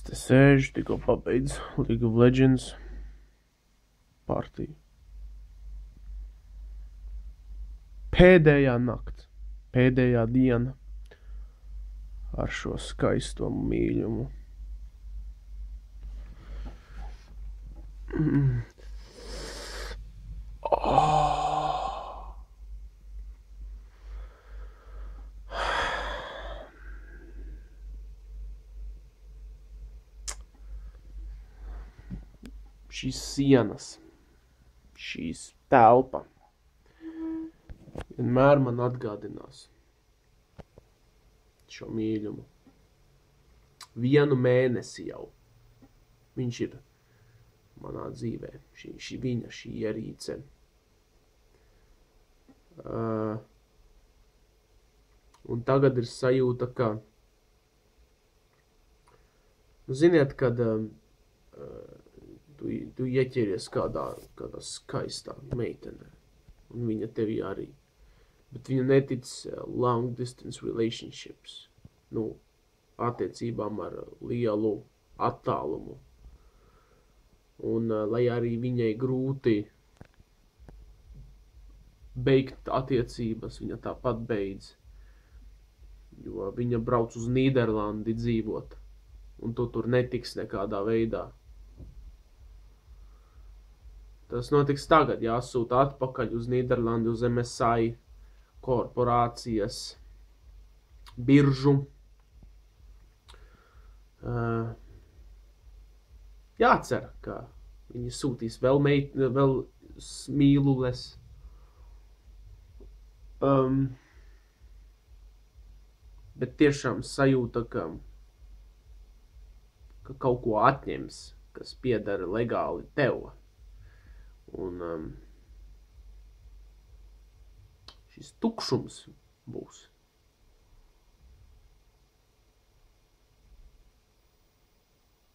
Te sēžu, tikko pabeidzu League of Legends partiju. Pēdējā nakts, pēdējā diena ar šo skaisto mīļumu. Šīs sienas, šīs telpa vienmēr man atgādinās šo mīļumu. Vienu mēnesi jau viņš ir manā dzīvē, šī ierīce. Un tagad ir sajūta, ka, ziniet, kad tu ieķeries kādā skaistā meitenē, un viņa tevi arī. Bet viņa netic long distance relationships, attiecībām ar lielu attālumu. Un lai arī viņai grūti beigt attiecības, viņa tāpat beidz, jo viņa brauc uz Nīderlandi dzīvot, un tu tur netiks nekādā veidā. Tas notiks tagad, jāsūta atpakaļ uz Nīderlandi, uz MSI korporācijas biržu. Jācer, ka viņi sūtīs vēl mīlules. Bet tiešām sajūta, ka kaut ko atņems, kas pieder legāli tev. Un šis tukšums būs.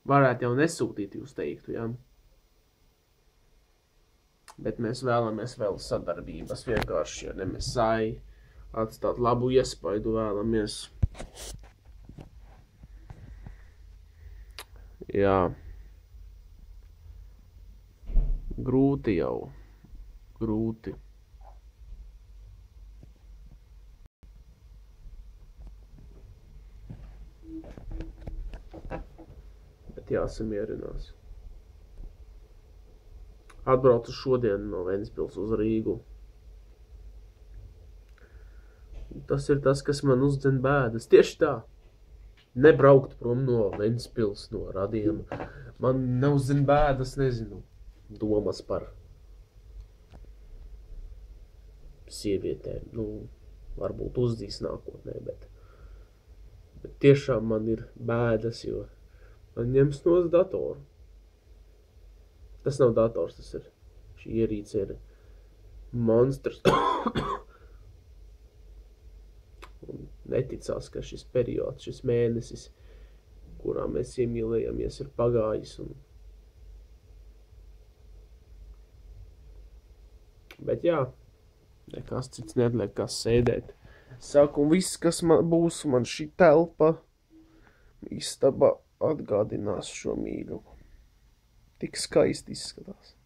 Varētu jau nesūtīt, jūs teiktu, ja? Bet mēs vēlamies vēl sadarbības vienkārši, jo MSI atstāt labu iespaidu vēlamies. Jā. Grūti jau. Grūti. Bet jāsamierinās. Atbraucu šodien no Ventspils uz Rīgu. Tas ir tas, kas man uzdzen bēdas. Tieši tā. Nebraukt prom no Ventspils, no Radiem. Man neuzdzen bēdas, nezinu, domas par sievietēm. Varbūt uzdīs nākotnē, bet tiešām man ir bēdas, jo man ņems nos datoru. Tas nav dators, tas ir, šī ierīce ir monstrs. Un neticās, ka šis periods, šis mēnesis, kurā mēs iemīlējamies, ir pagājis. Bet jā, nekas cits nedliek, kā sēdēt. Saku, un viss, kas man būs, man šī telpa, istaba atgādinās šo mīļumu. Tik skaisti izskatās.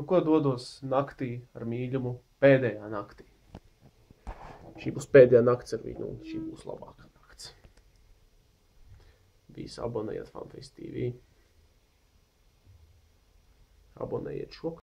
Ko dodos naktī ar mīļumu pēdējā naktī. Šī būs pēdējā nakts ar viņu, un šī būs labākā nakts. Visi abonējiet FanFace TV. Abonējiet šo